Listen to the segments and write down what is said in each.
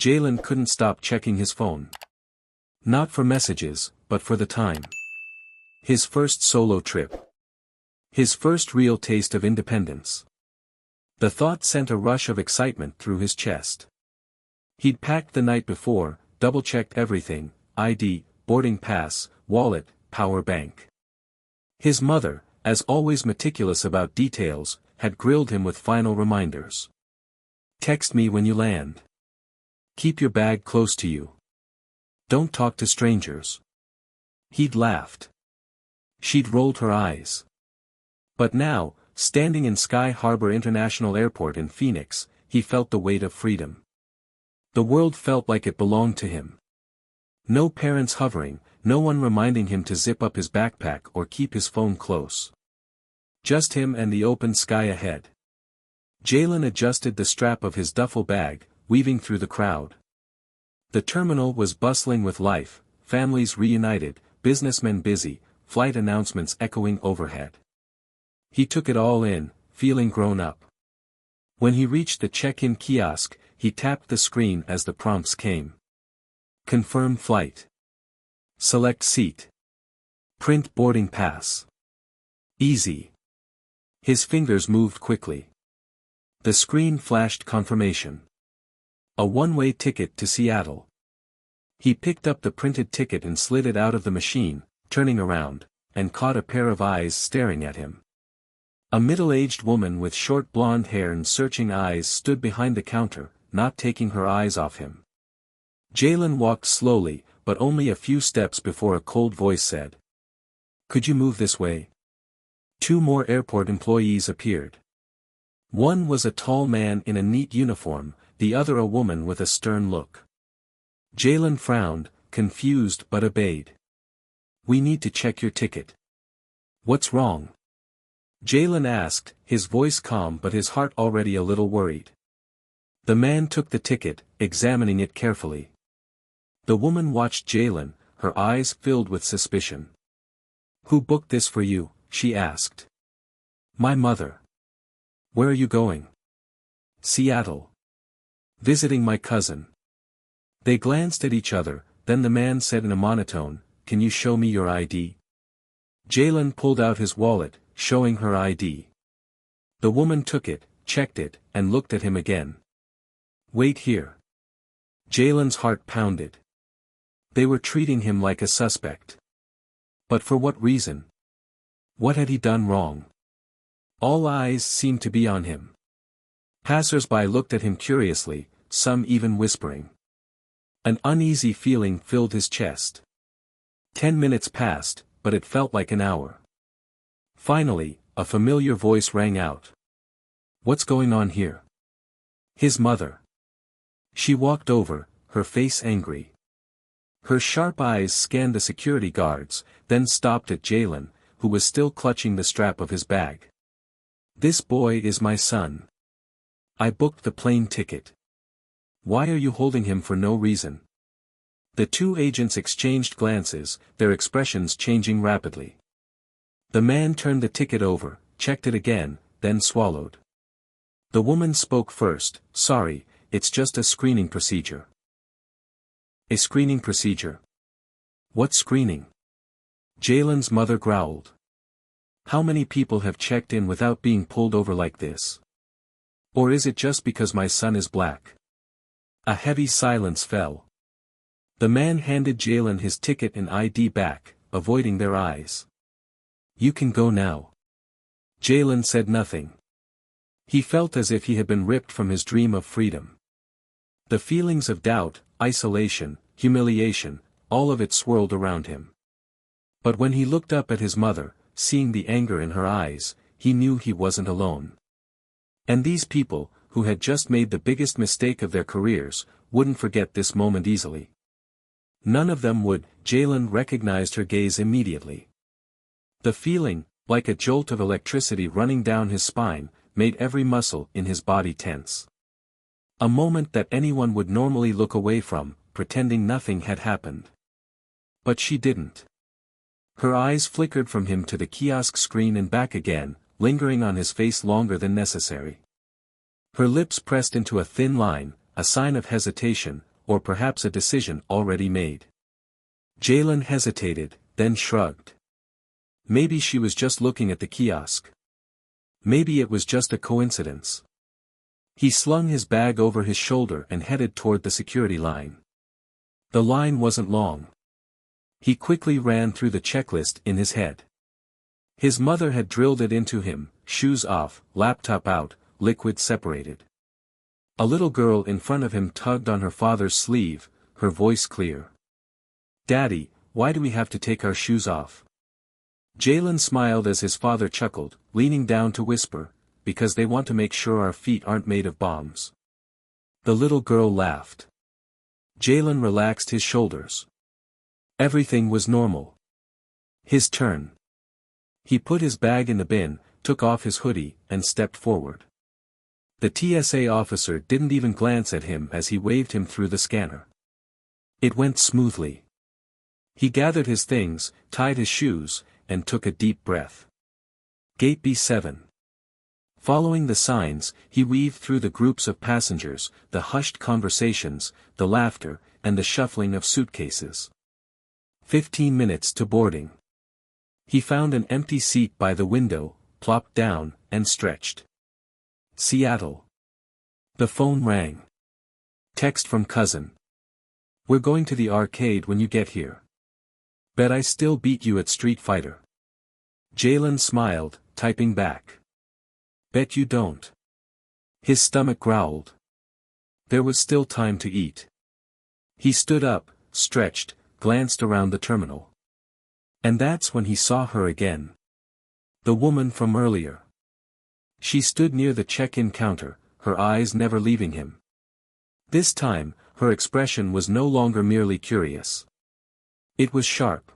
Jalen couldn't stop checking his phone. Not for messages, but for the time. His first solo trip. His first real taste of independence. The thought sent a rush of excitement through his chest. He'd packed the night before, double-checked everything: ID, boarding pass, wallet, power bank. His mother, as always meticulous about details, had grilled him with final reminders. Text me when you land. Keep your bag close to you. Don't talk to strangers. He'd laughed. She'd rolled her eyes. But now, standing in Sky Harbor International Airport in Phoenix, he felt the weight of freedom. The world felt like it belonged to him. No parents hovering, no one reminding him to zip up his backpack or keep his phone close. Just him and the open sky ahead. Jalen adjusted the strap of his duffel bag, weaving through the crowd. The terminal was bustling with life, families reunited, businessmen busy, flight announcements echoing overhead. He took it all in, feeling grown up. When he reached the check-in kiosk, he tapped the screen as the prompts came. Confirm flight. Select seat. Print boarding pass. Easy. His fingers moved quickly. The screen flashed confirmation. A one-way ticket to Seattle. He picked up the printed ticket and slid it out of the machine, turning around, and caught a pair of eyes staring at him. A middle-aged woman with short blonde hair and searching eyes stood behind the counter, not taking her eyes off him. Jalen walked slowly, but only a few steps before a cold voice said, "Could you move this way?" Two more airport employees appeared. One was a tall man in a neat uniform, the other a woman with a stern look. Jalen frowned, confused but obeyed. "We need to check your ticket." "What's wrong?" Jalen asked, his voice calm but his heart already a little worried. The man took the ticket, examining it carefully. The woman watched Jalen, her eyes filled with suspicion. "Who booked this for you?" she asked. "My mother." "Where are you going?" "Seattle. Visiting my cousin." They glanced at each other, then the man said in a monotone, "Can you show me your ID?" Jalen pulled out his wallet, showing her ID. The woman took it, checked it, and looked at him again. "Wait here." Jalen's heart pounded. They were treating him like a suspect. But for what reason? What had he done wrong? All eyes seemed to be on him. Passers-by looked at him curiously, some even whispering. An uneasy feeling filled his chest. 10 minutes passed, but it felt like an hour. Finally, a familiar voice rang out. "What's going on here?" His mother. She walked over, her face angry. Her sharp eyes scanned the security guards, then stopped at Jalen, who was still clutching the strap of his bag. "This boy is my son. I booked the plane ticket. Why are you holding him for no reason?" The two agents exchanged glances, their expressions changing rapidly. The man turned the ticket over, checked it again, then swallowed. The woman spoke first. "Sorry, it's just a screening procedure." "A screening procedure? What screening?" Jalen's mother growled. "How many people have checked in without being pulled over like this? Or is it just because my son is black?" A heavy silence fell. The man handed Jalen his ticket and ID back, avoiding their eyes. "You can go now." Jalen said nothing. He felt as if he had been ripped from his dream of freedom. The feelings of doubt, isolation, humiliation, all of it swirled around him. But when he looked up at his mother, seeing the anger in her eyes, he knew he wasn't alone. And these people, who had just made the biggest mistake of their careers, wouldn't forget this moment easily. None of them would. Jalen recognized her gaze immediately. The feeling, like a jolt of electricity running down his spine, made every muscle in his body tense. A moment that anyone would normally look away from, pretending nothing had happened. But she didn't. Her eyes flickered from him to the kiosk screen and back again, lingering on his face longer than necessary. Her lips pressed into a thin line, a sign of hesitation, or perhaps a decision already made. Jalen hesitated, then shrugged. Maybe she was just looking at the kiosk. Maybe it was just a coincidence. He slung his bag over his shoulder and headed toward the security line. The line wasn't long. He quickly ran through the checklist in his head. His mother had drilled it into him: shoes off, laptop out, liquid separated. A little girl in front of him tugged on her father's sleeve, her voice clear. "Daddy, why do we have to take our shoes off?" Jalen smiled as his father chuckled, leaning down to whisper, "Because they want to make sure our feet aren't made of bombs." The little girl laughed. Jalen relaxed his shoulders. Everything was normal. His turn. He put his bag in the bin, took off his hoodie, and stepped forward. The TSA officer didn't even glance at him as he waved him through the scanner. It went smoothly. He gathered his things, tied his shoes, and took a deep breath. Gate B7. Following the signs, he weaved through the groups of passengers, the hushed conversations, the laughter, and the shuffling of suitcases. 15 minutes to boarding. He found an empty seat by the window, plopped down, and stretched. Seattle. The phone rang. Text from cousin. "We're going to the arcade when you get here. Bet I still beat you at Street Fighter." Jalen smiled, typing back. "Bet you don't." His stomach growled. There was still time to eat. He stood up, stretched, glanced around the terminal. And that's when he saw her again. The woman from earlier. She stood near the check-in counter, her eyes never leaving him. This time, her expression was no longer merely curious. It was sharp.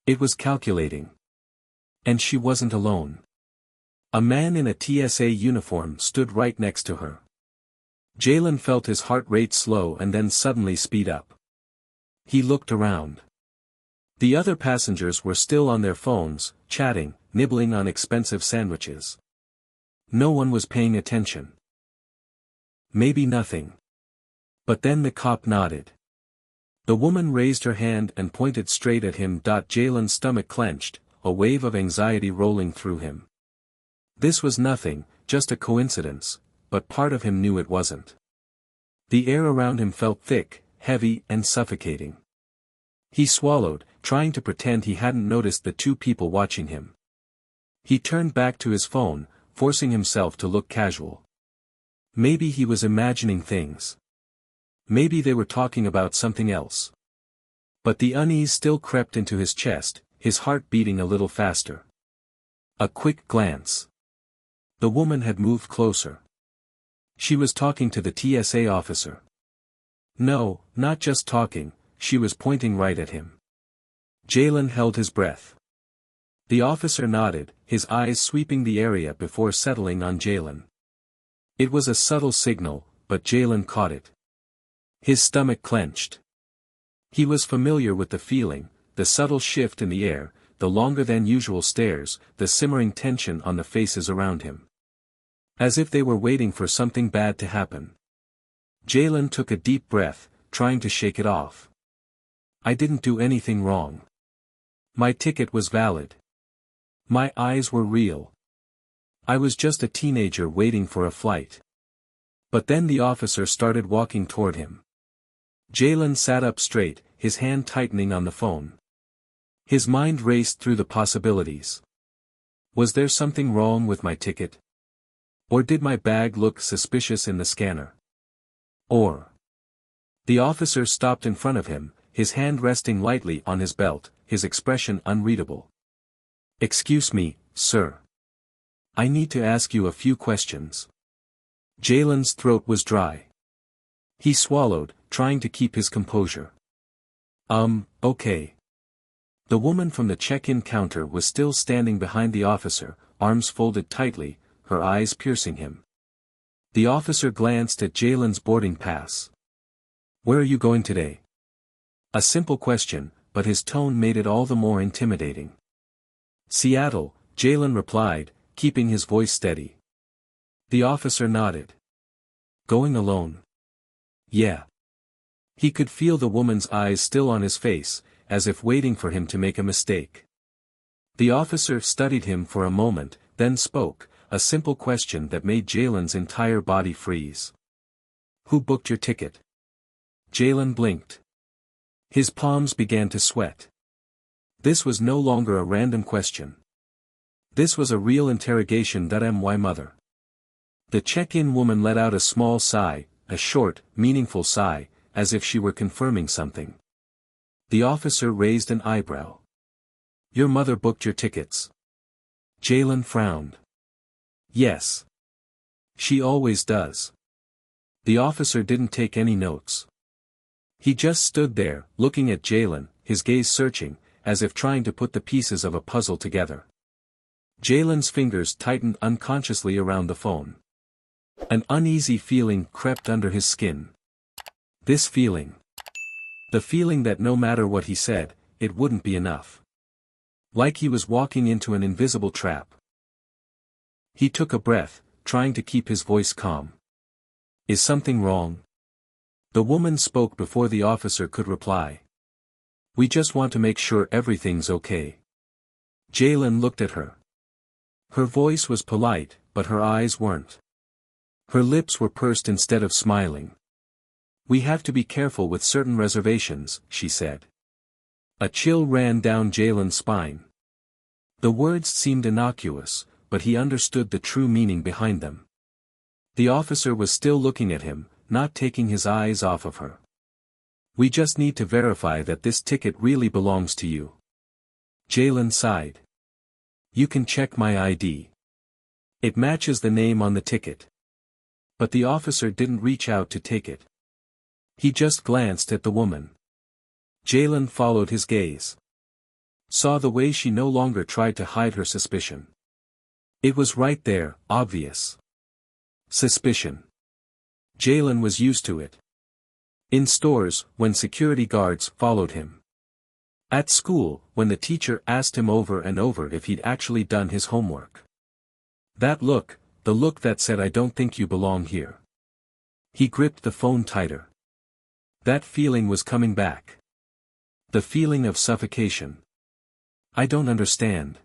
It was calculating. And she wasn't alone. A man in a TSA uniform stood right next to her. Jalen felt his heart rate slow and then suddenly speed up. He looked around. The other passengers were still on their phones, chatting, nibbling on expensive sandwiches. No one was paying attention. Maybe nothing. But then the cop nodded. The woman raised her hand and pointed straight at him. Jalen's stomach clenched, a wave of anxiety rolling through him. This was nothing, just a coincidence, but part of him knew it wasn't. The air around him felt thick, heavy, and suffocating. He swallowed, trying to pretend he hadn't noticed the two people watching him. He turned back to his phone, forcing himself to look casual. Maybe he was imagining things. Maybe they were talking about something else. But the unease still crept into his chest, his heart beating a little faster. A quick glance. The woman had moved closer. She was talking to the TSA officer. No, not just talking, she was pointing right at him. Jalen held his breath. The officer nodded, his eyes sweeping the area before settling on Jalen. It was a subtle signal, but Jalen caught it. His stomach clenched. He was familiar with the feeling, the subtle shift in the air, the longer-than-usual stares, the simmering tension on the faces around him. As if they were waiting for something bad to happen. Jalen took a deep breath, trying to shake it off. "I didn't do anything wrong. My ticket was valid. My eyes were real. I was just a teenager waiting for a flight." But then the officer started walking toward him. Jalen sat up straight, his hand tightening on the phone. His mind raced through the possibilities. Was there something wrong with my ticket? Or did my bag look suspicious in the scanner? Or... The officer stopped in front of him, his hand resting lightly on his belt, his expression unreadable. "Excuse me, sir. I need to ask you a few questions." Jalen's throat was dry. He swallowed, trying to keep his composure. Okay." The woman from the check-in counter was still standing behind the officer, arms folded tightly, her eyes piercing him. The officer glanced at Jalen's boarding pass. "Where are you going today?" A simple question, but his tone made it all the more intimidating. "Seattle," Jalen replied, keeping his voice steady. The officer nodded. "Going alone?" "Yeah." He could feel the woman's eyes still on his face, as if waiting for him to make a mistake. The officer studied him for a moment, then spoke, a simple question that made Jalen's entire body freeze. "Who booked your ticket?" Jalen blinked. His palms began to sweat. This was no longer a random question. This was a real interrogation. My mother. The check-in woman let out a small sigh, a short, meaningful sigh, as if she were confirming something. The officer raised an eyebrow. "Your mother booked your tickets?" Jalen frowned. "Yes. She always does." The officer didn't take any notes. He just stood there, looking at Jalen, his gaze searching, as if trying to put the pieces of a puzzle together. Jalen's fingers tightened unconsciously around the phone. An uneasy feeling crept under his skin. This feeling. The feeling that no matter what he said, it wouldn't be enough. Like he was walking into an invisible trap. He took a breath, trying to keep his voice calm. "Is something wrong?" The woman spoke before the officer could reply. "We just want to make sure everything's okay." Jalen looked at her. Her voice was polite, but her eyes weren't. Her lips were pursed instead of smiling. "We have to be careful with certain reservations," she said. A chill ran down Jalen's spine. The words seemed innocuous, but he understood the true meaning behind them. The officer was still looking at him, not taking his eyes off of her. "We just need to verify that this ticket really belongs to you." Jalen sighed. "You can check my ID. It matches the name on the ticket." But the officer didn't reach out to take it. He just glanced at the woman. Jalen followed his gaze. Saw the way she no longer tried to hide her suspicion. It was right there, obvious. Suspicion. Jalen was used to it. In stores, when security guards followed him. At school, when the teacher asked him over and over if he'd actually done his homework. That look, the look that said "I don't think you belong here." He gripped the phone tighter. That feeling was coming back. The feeling of suffocation. "I don't understand."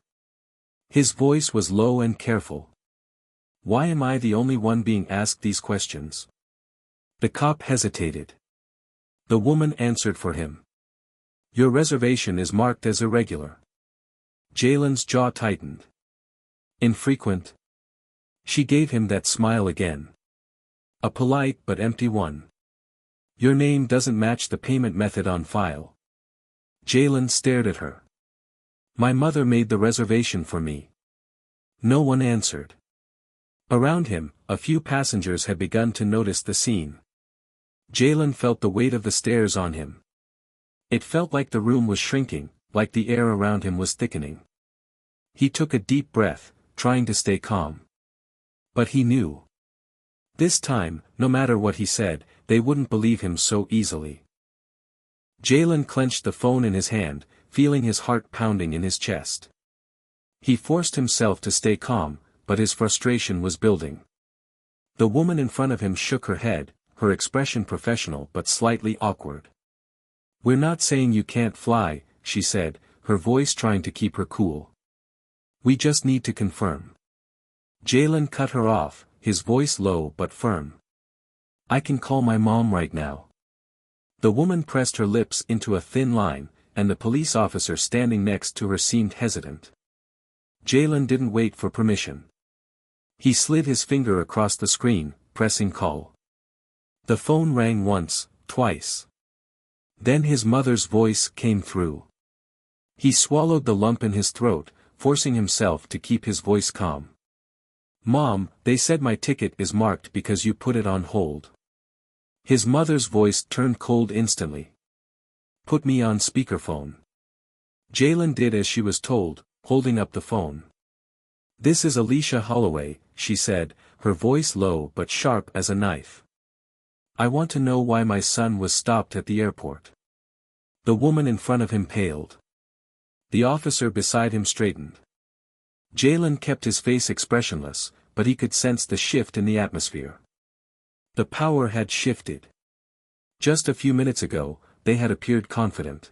His voice was low and careful. "Why am I the only one being asked these questions?" The cop hesitated. The woman answered for him. "Your reservation is marked as irregular." Jalen's jaw tightened. "Infrequent?" She gave him that smile again. A polite but empty one. "Your name doesn't match the payment method on file." Jalen stared at her. "My mother made the reservation for me." No one answered. Around him, a few passengers had begun to notice the scene. Jalen felt the weight of the stairs on him. It felt like the room was shrinking, like the air around him was thickening. He took a deep breath, trying to stay calm. But he knew. This time, no matter what he said, they wouldn't believe him so easily. Jalen clenched the phone in his hand, feeling his heart pounding in his chest. He forced himself to stay calm, but his frustration was building. The woman in front of him shook her head, her expression professional but slightly awkward. "We're not saying you can't fly," she said, her voice trying to keep her cool. "We just need to confirm." Jalen cut her off, his voice low but firm. "I can call my mom right now." The woman pressed her lips into a thin line, and the police officer standing next to her seemed hesitant. Jalen didn't wait for permission. He slid his finger across the screen, pressing call. The phone rang once, twice. Then his mother's voice came through. He swallowed the lump in his throat, forcing himself to keep his voice calm. "Mom, they said my ticket is marked because you put it on hold." His mother's voice turned cold instantly. "Put me on speakerphone." Jalen did as she was told, holding up the phone. "This is Alicia Holloway," she said, her voice low but sharp as a knife. "I want to know why my son was stopped at the airport." The woman in front of him paled. The officer beside him straightened. Jalen kept his face expressionless, but he could sense the shift in the atmosphere. The power had shifted. Just a few minutes ago, they had appeared confident.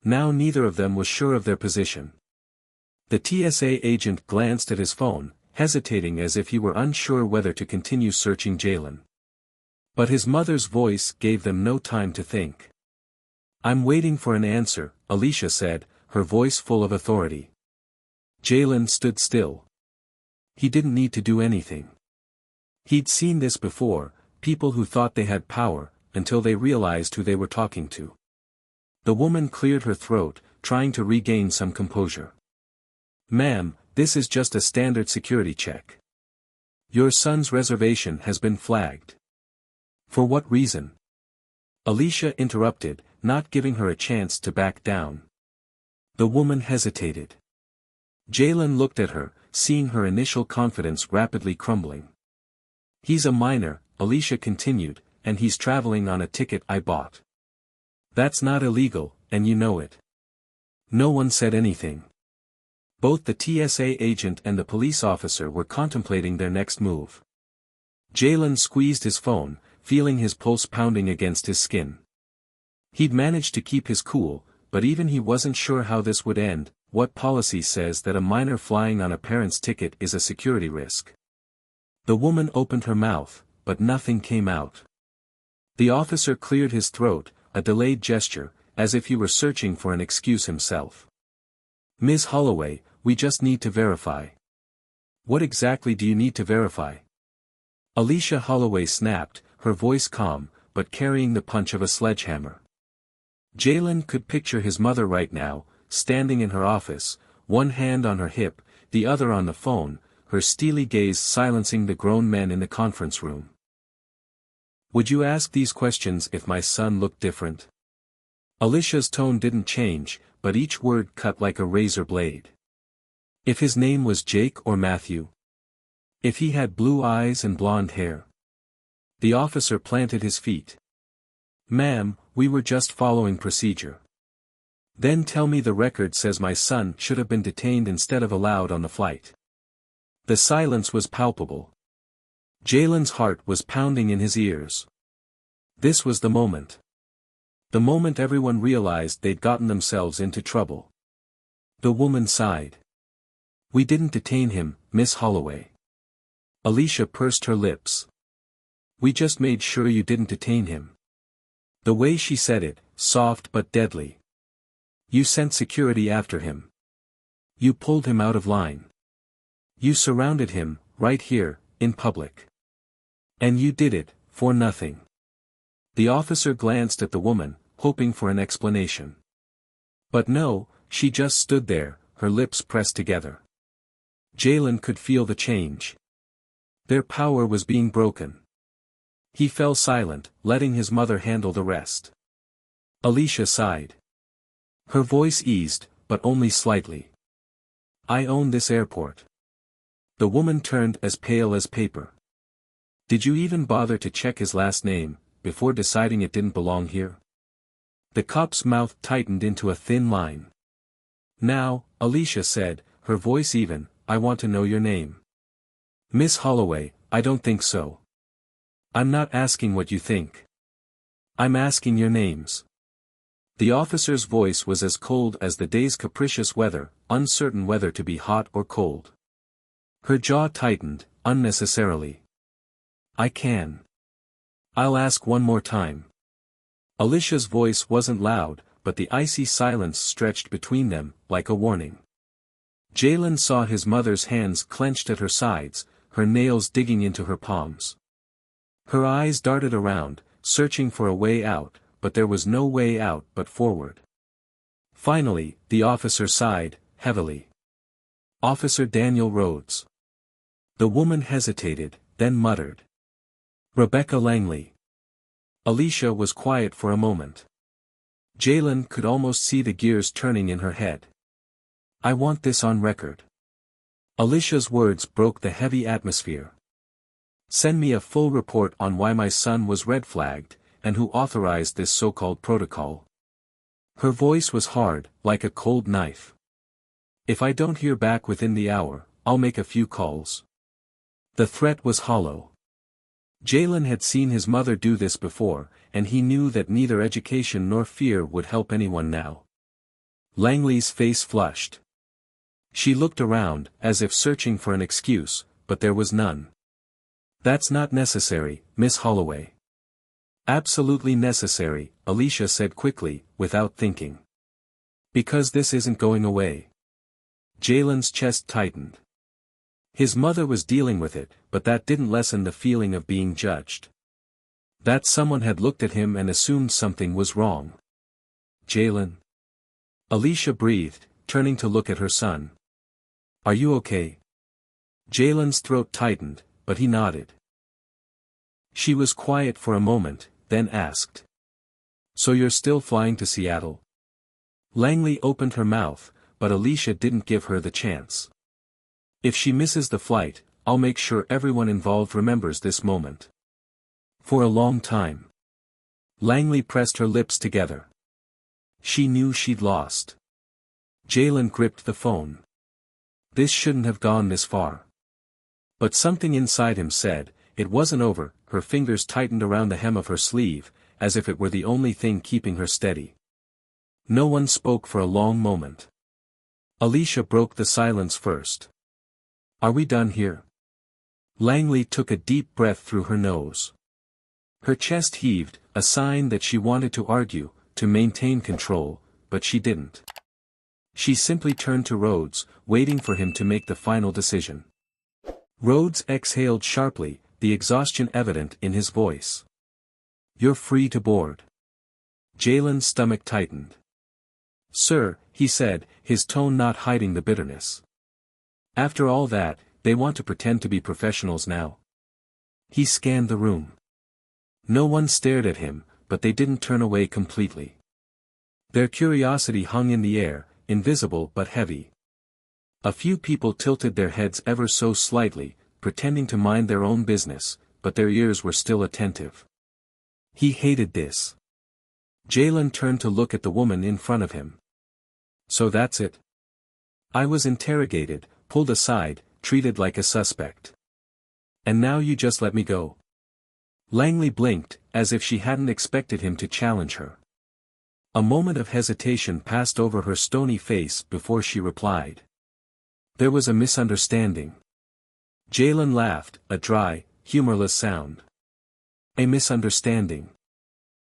Now neither of them was sure of their position. The TSA agent glanced at his phone, hesitating as if he were unsure whether to continue searching Jalen. But his mother's voice gave them no time to think. "I'm waiting for an answer," Alicia said, her voice full of authority. Jalen stood still. He didn't need to do anything. He'd seen this before, people who thought they had power, until they realized who they were talking to. The woman cleared her throat, trying to regain some composure. "Ma'am, this is just a standard security check. Your son's reservation has been flagged." "For what reason?" Alicia interrupted, not giving her a chance to back down. The woman hesitated. Jalen looked at her, seeing her initial confidence rapidly crumbling. "He's a minor," Alicia continued, "and he's traveling on a ticket I bought. That's not illegal, and you know it." No one said anything. Both the TSA agent and the police officer were contemplating their next move. Jalen squeezed his phone, feeling his pulse pounding against his skin. He'd managed to keep his cool, but even he wasn't sure how this would end. What policy says that a minor flying on a parent's ticket is a security risk? The woman opened her mouth, but nothing came out. The officer cleared his throat, a delayed gesture, as if he were searching for an excuse himself. "Ms. Holloway, we just need to verify." "What exactly do you need to verify?" Alicia Holloway snapped, her voice calm, but carrying the punch of a sledgehammer. Jalen could picture his mother right now, standing in her office, one hand on her hip, the other on the phone, her steely gaze silencing the grown men in the conference room. "Would you ask these questions if my son looked different?" Alicia's tone didn't change, but each word cut like a razor blade. "If his name was Jake or Matthew? If he had blue eyes and blonde hair?" The officer planted his feet. "Ma'am, we were just following procedure." "Then tell me the record says my son should have been detained instead of allowed on the flight." The silence was palpable. Jalen's heart was pounding in his ears. This was the moment. The moment everyone realized they'd gotten themselves into trouble. The woman sighed. "We didn't detain him, Miss Holloway." Alicia pursed her lips. "We just made sure you didn't detain him." The way she said it, soft but deadly. "You sent security after him. You pulled him out of line. You surrounded him, right here, in public. And you did it, for nothing." The officer glanced at the woman, hoping for an explanation. But no, she just stood there, her lips pressed together. Jalen could feel the change. Their power was being broken. He fell silent, letting his mother handle the rest. Alicia sighed. Her voice eased, but only slightly. "I own this airport." The woman turned as pale as paper. "Did you even bother to check his last name, before deciding it didn't belong here?" The cop's mouth tightened into a thin line. "Now," Alicia said, her voice even, "I want to know your name." "Miss Holloway, I don't think so." "I'm not asking what you think. I'm asking your names." The officer's voice was as cold as the day's capricious weather, uncertain whether to be hot or cold. Her jaw tightened, unnecessarily. "I can. I'll ask one more time." Alicia's voice wasn't loud, but the icy silence stretched between them, like a warning. Jalen saw his mother's hands clenched at her sides, her nails digging into her palms. Her eyes darted around, searching for a way out, but there was no way out but forward. Finally, the officer sighed, heavily. "Officer Daniel Rhodes." The woman hesitated, then muttered. "Rebecca Langley." Alicia was quiet for a moment. Jalen could almost see the gears turning in her head. "I want this on record." Alicia's words broke the heavy atmosphere. "Send me a full report on why my son was red-flagged, and who authorized this so-called protocol." Her voice was hard, like a cold knife. "If I don't hear back within the hour, I'll make a few calls." The threat was hollow. Jalen had seen his mother do this before, and he knew that neither education nor fear would help anyone now. Langley's face flushed. She looked around, as if searching for an excuse, but there was none. "That's not necessary, Miss Holloway." "Absolutely necessary," Alicia said quickly, without thinking. "Because this isn't going away." Jalen's chest tightened. His mother was dealing with it, but that didn't lessen the feeling of being judged. That someone had looked at him and assumed something was wrong. "Jalen?" Alicia breathed, turning to look at her son. "Are you okay?" Jalen's throat tightened, but he nodded. She was quiet for a moment, then asked. "So you're still flying to Seattle?" Langley opened her mouth, but Alicia didn't give her the chance. "If she misses the flight, I'll make sure everyone involved remembers this moment. For a long time." Langley pressed her lips together. She knew she'd lost. Jalen gripped the phone. This shouldn't have gone this far. But something inside him said, it wasn't over. Her fingers tightened around the hem of her sleeve, as if it were the only thing keeping her steady. No one spoke for a long moment. Alicia broke the silence first. "Are we done here?" Langley took a deep breath through her nose. Her chest heaved, a sign that she wanted to argue, to maintain control, but she didn't. She simply turned to Rhodes, waiting for him to make the final decision. Rhodes exhaled sharply, the exhaustion evident in his voice. "You're free to board." Jalen's stomach tightened. "Sir," he said, his tone not hiding the bitterness. "After all that, they want to pretend to be professionals now." He scanned the room. No one stared at him, but they didn't turn away completely. Their curiosity hung in the air, invisible but heavy. A few people tilted their heads ever so slightly, pretending to mind their own business, but their ears were still attentive. He hated this. Jalen turned to look at the woman in front of him. "So that's it? I was interrogated, pulled aside, treated like a suspect. And now you just let me go?" Langley blinked, as if she hadn't expected him to challenge her. A moment of hesitation passed over her stony face before she replied. "There was a misunderstanding." Jalen laughed, a dry, humorless sound. "A misunderstanding."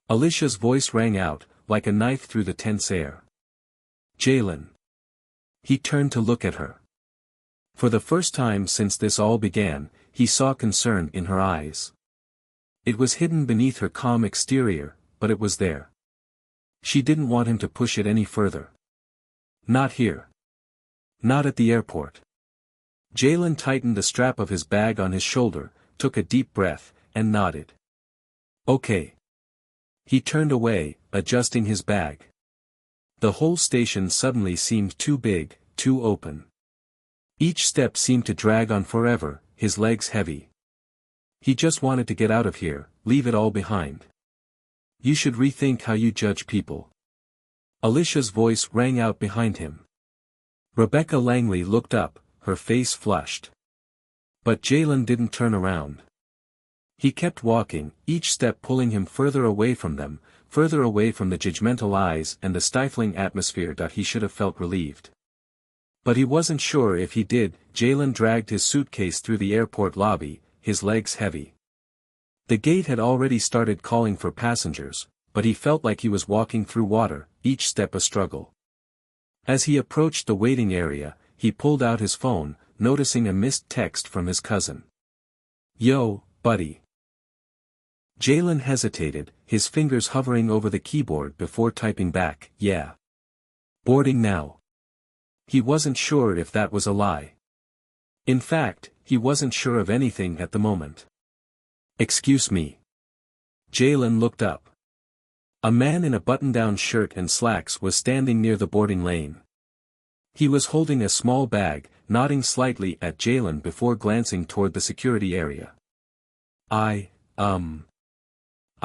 Alicia's voice rang out, like a knife through the tense air. "Jalen." He turned to look at her. For the first time since this all began, he saw concern in her eyes. It was hidden beneath her calm exterior, but it was there. She didn't want him to push it any further. "Not here. Not at the airport." Jalen tightened the strap of his bag on his shoulder, took a deep breath, and nodded. "Okay." He turned away, adjusting his bag. The whole station suddenly seemed too big, too open. Each step seemed to drag on forever, his legs heavy. He just wanted to get out of here, leave it all behind. "You should rethink how you judge people." Alicia's voice rang out behind him. Rebecca Langley looked up, her face flushed. But Jalen didn't turn around. He kept walking, each step pulling him further away from them, further away from the judgmental eyes and the stifling atmosphere. He should have felt relieved. But he wasn't sure if he did. Jalen dragged his suitcase through the airport lobby, his legs heavy. The gate had already started calling for passengers, but he felt like he was walking through water, each step a struggle. As he approached the waiting area, he pulled out his phone, noticing a missed text from his cousin. "Yo, buddy." Jalen hesitated, his fingers hovering over the keyboard before typing back, "Yeah. Boarding now." He wasn't sure if that was a lie. In fact, he wasn't sure of anything at the moment. "Excuse me." Jalen looked up. A man in a button-down shirt and slacks was standing near the boarding lane. He was holding a small bag, nodding slightly at Jalen before glancing toward the security area. I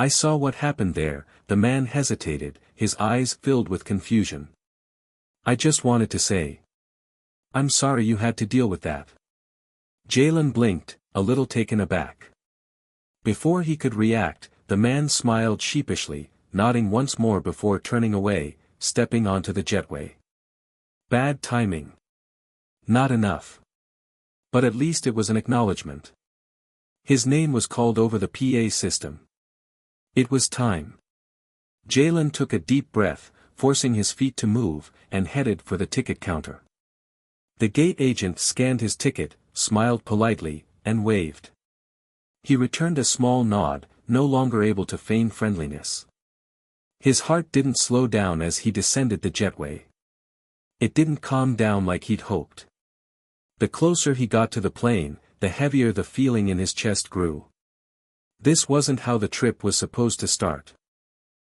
saw what happened there." The man hesitated, his eyes filled with confusion. "I just wanted to say. I'm sorry you had to deal with that." Jalen blinked, a little taken aback. Before he could react, the man smiled sheepishly, nodding once more before turning away, stepping onto the jetway. Bad timing. Not enough. But at least it was an acknowledgement. His name was called over the PA system. It was time. Jalen took a deep breath, forcing his feet to move, and headed for the ticket counter. The gate agent scanned his ticket, smiled politely, and waved. He returned a small nod, no longer able to feign friendliness. His heart didn't slow down as he descended the jetway. It didn't calm down like he'd hoped. The closer he got to the plane, the heavier the feeling in his chest grew. This wasn't how the trip was supposed to start.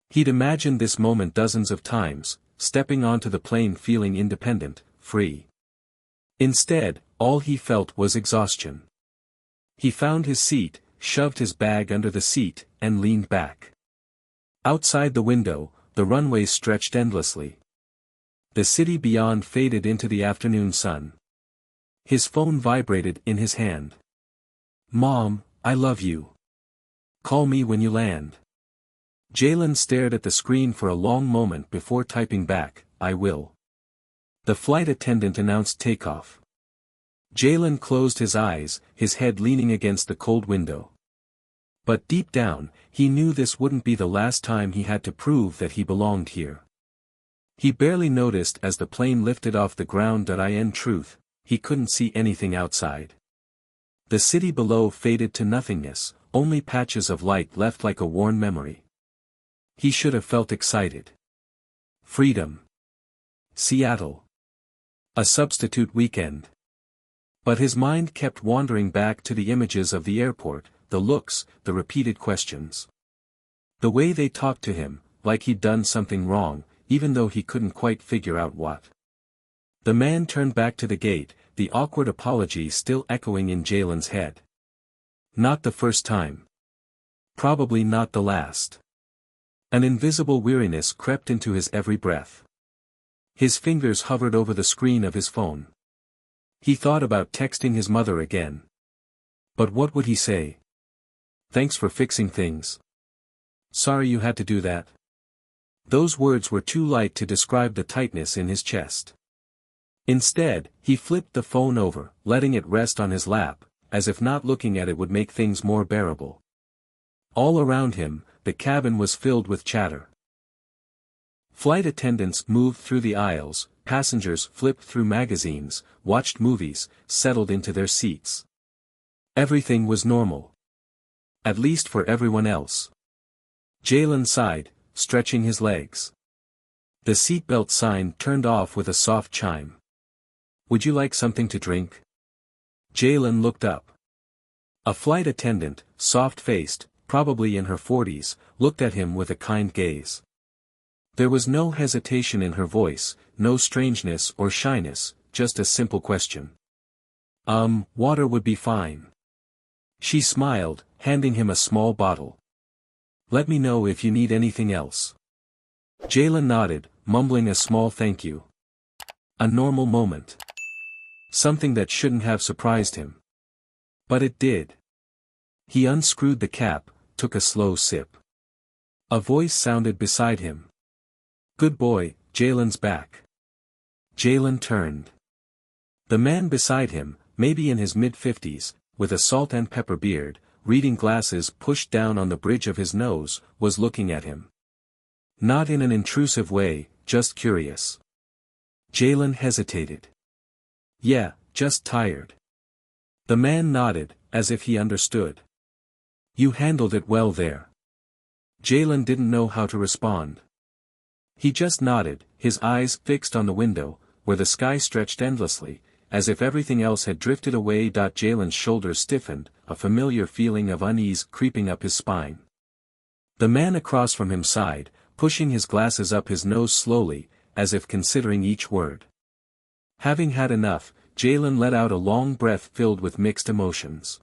He'd imagined this moment dozens of times, stepping onto the plane feeling independent, free. Instead, all he felt was exhaustion. He found his seat, shoved his bag under the seat, and leaned back. Outside the window, the runway stretched endlessly. The city beyond faded into the afternoon sun. His phone vibrated in his hand. "Mom, I love you. Call me when you land." Jalen stared at the screen for a long moment before typing back, "I will." The flight attendant announced takeoff. Jalen closed his eyes, his head leaning against the cold window. But deep down, he knew this wouldn't be the last time he had to prove that he belonged here. He barely noticed as the plane lifted off the ground that in truth, he couldn't see anything outside. The city below faded to nothingness, only patches of light left like a worn memory. He should have felt excited. Freedom. Seattle. A substitute weekend. But his mind kept wandering back to the images of the airport, the looks, the repeated questions. The way they talked to him, like he'd done something wrong, even though he couldn't quite figure out what. The man turned back to the gate, the awkward apology still echoing in Jalen's head. Not the first time. Probably not the last. An invisible weariness crept into his every breath. His fingers hovered over the screen of his phone. He thought about texting his mother again. But what would he say? "Thanks for fixing things. Sorry you had to do that." Those words were too light to describe the tightness in his chest. Instead, he flipped the phone over, letting it rest on his lap, as if not looking at it would make things more bearable. All around him, the cabin was filled with chatter. Flight attendants moved through the aisles, passengers flipped through magazines, watched movies, settled into their seats. Everything was normal. At least for everyone else. Jalen sighed, stretching his legs. The seatbelt sign turned off with a soft chime. "Would you like something to drink?" Jalen looked up. A flight attendant, soft-faced, probably in her 40s, looked at him with a kind gaze. There was no hesitation in her voice, no strangeness or shyness, just a simple question. Water would be fine." She smiled, handing him a small bottle. "Let me know if you need anything else." Jalen nodded, mumbling a small thank you. A normal moment. Something that shouldn't have surprised him. But it did. He unscrewed the cap, took a slow sip. A voice sounded beside him. "Good boy, Jalen's back." Jalen turned. The man beside him, maybe in his mid-50s, with a salt and pepper beard, reading glasses pushed down on the bridge of his nose, was looking at him. Not in an intrusive way, just curious. Jalen hesitated. "Yeah, just tired." The man nodded, as if he understood. "You handled it well there." Jalen didn't know how to respond. He just nodded, his eyes fixed on the window, where the sky stretched endlessly, as if everything else had drifted away. Jalen's shoulders stiffened, a familiar feeling of unease creeping up his spine. The man across from him sighed, pushing his glasses up his nose slowly, as if considering each word. Having had enough, Jalen let out a long breath filled with mixed emotions.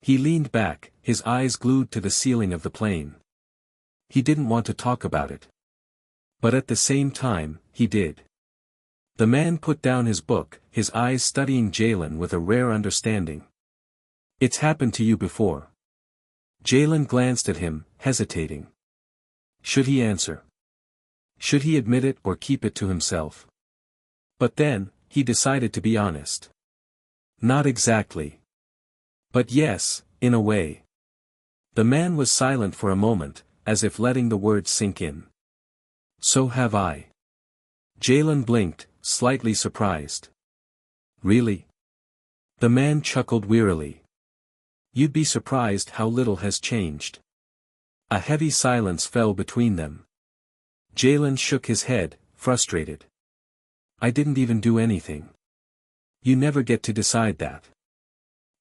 He leaned back, his eyes glued to the ceiling of the plane. He didn't want to talk about it. But at the same time, he did. The man put down his book, his eyes studying Jalen with a rare understanding. "It's happened to you before." Jalen glanced at him, hesitating. Should he answer? Should he admit it or keep it to himself? But then, he decided to be honest. Not exactly. But yes, in a way. The man was silent for a moment, as if letting the words sink in. So have I. Jalen blinked, slightly surprised. Really? The man chuckled wearily. You'd be surprised how little has changed. A heavy silence fell between them. Jalen shook his head, frustrated. I didn't even do anything. You never get to decide that.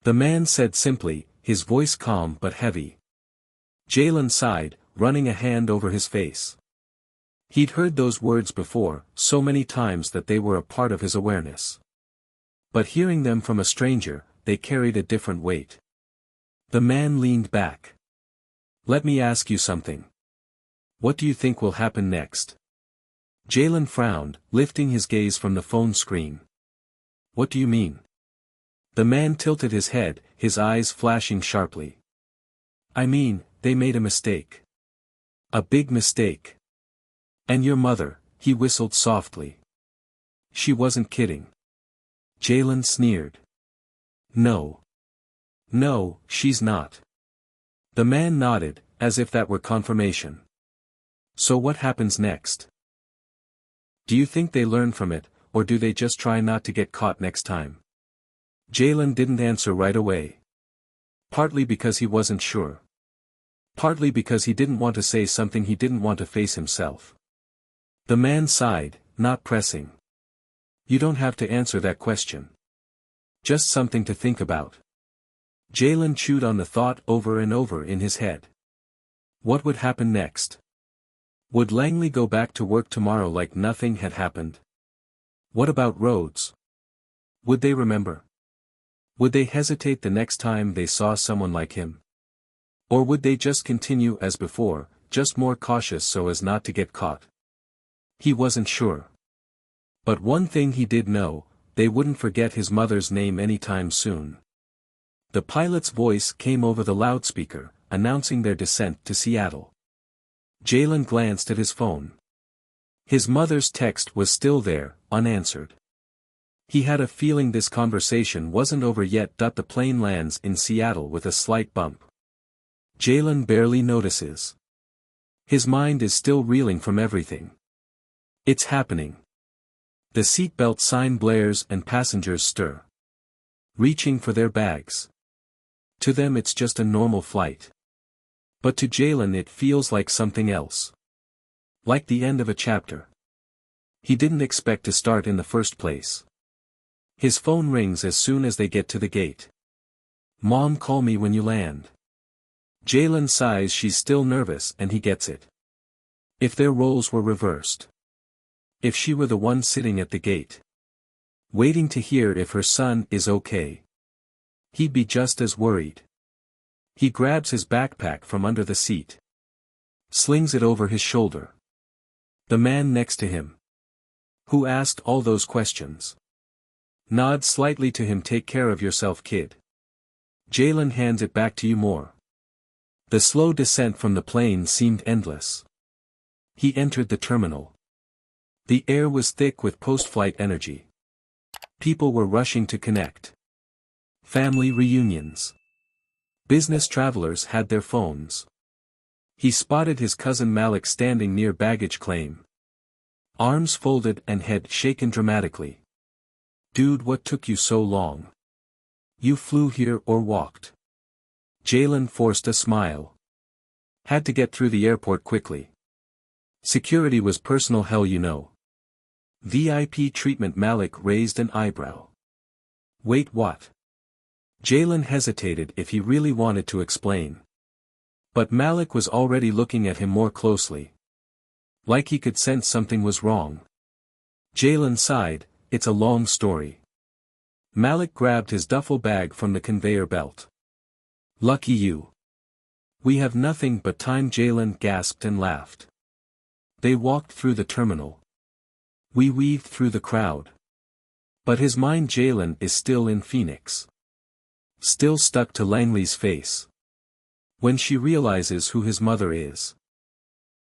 The man said simply, his voice calm but heavy. Jalen sighed, running a hand over his face. He'd heard those words before, so many times that they were a part of his awareness. But hearing them from a stranger, they carried a different weight. The man leaned back. Let me ask you something. What do you think will happen next? Jalen frowned, lifting his gaze from the phone screen. What do you mean? The man tilted his head, his eyes flashing sharply. I mean, they made a mistake. A big mistake. And your mother, he whistled softly. She wasn't kidding. Jalen sneered. No. No, she's not. The man nodded, as if that were confirmation. So what happens next? Do you think they learn from it, or do they just try not to get caught next time? Jalen didn't answer right away. Partly because he wasn't sure. Partly because he didn't want to say something he didn't want to face himself. The man sighed, not pressing. You don't have to answer that question. Just something to think about. Jalen chewed on the thought over and over in his head. What would happen next? Would Langley go back to work tomorrow like nothing had happened? What about Rhodes? Would they remember? Would they hesitate the next time they saw someone like him? Or would they just continue as before, just more cautious so as not to get caught? He wasn't sure. But one thing he did know, they wouldn't forget his mother's name anytime soon. The pilot's voice came over the loudspeaker, announcing their descent to Seattle. Jalen glanced at his phone. His mother's text was still there, unanswered. He had a feeling this conversation wasn't over yet. The plane lands in Seattle with a slight bump. Jalen barely notices. His mind is still reeling from everything. It's happening. The seatbelt sign blares and passengers stir. Reaching for their bags. To them it's just a normal flight. But to Jalen it feels like something else. Like the end of a chapter. He didn't expect to start in the first place. His phone rings as soon as they get to the gate. Mom, call me when you land. Jalen sighs. She's still nervous and he gets it. If their roles were reversed. If she were the one sitting at the gate. Waiting to hear if her son is okay. He'd be just as worried. He grabs his backpack from under the seat. Slings it over his shoulder. The man next to him. Who asked all those questions? Nods slightly to him. Take care of yourself, kid. Jalen hands it back to you. More. The slow descent from the plane seemed endless. He entered the terminal. The air was thick with post-flight energy. People were rushing to connect. Family reunions. Business travelers had their phones. He spotted his cousin Malik standing near baggage claim. Arms folded and head shaken dramatically. Dude, what took you so long? You flew here or walked? Jalen forced a smile. Had to get through the airport quickly. Security was personal hell, you know. VIP treatment. Malik raised an eyebrow. Wait, what? Jalen hesitated if he really wanted to explain. But Malik was already looking at him more closely. Like he could sense something was wrong. Jalen sighed. It's a long story. Malik grabbed his duffel bag from the conveyor belt. Lucky you. We have nothing but time. Jalen gasped and laughed. They walked through the terminal. We weaved through the crowd. But his mind, Jalen, is still in Phoenix. Still stuck to Langley's face. When she realizes who his mother is.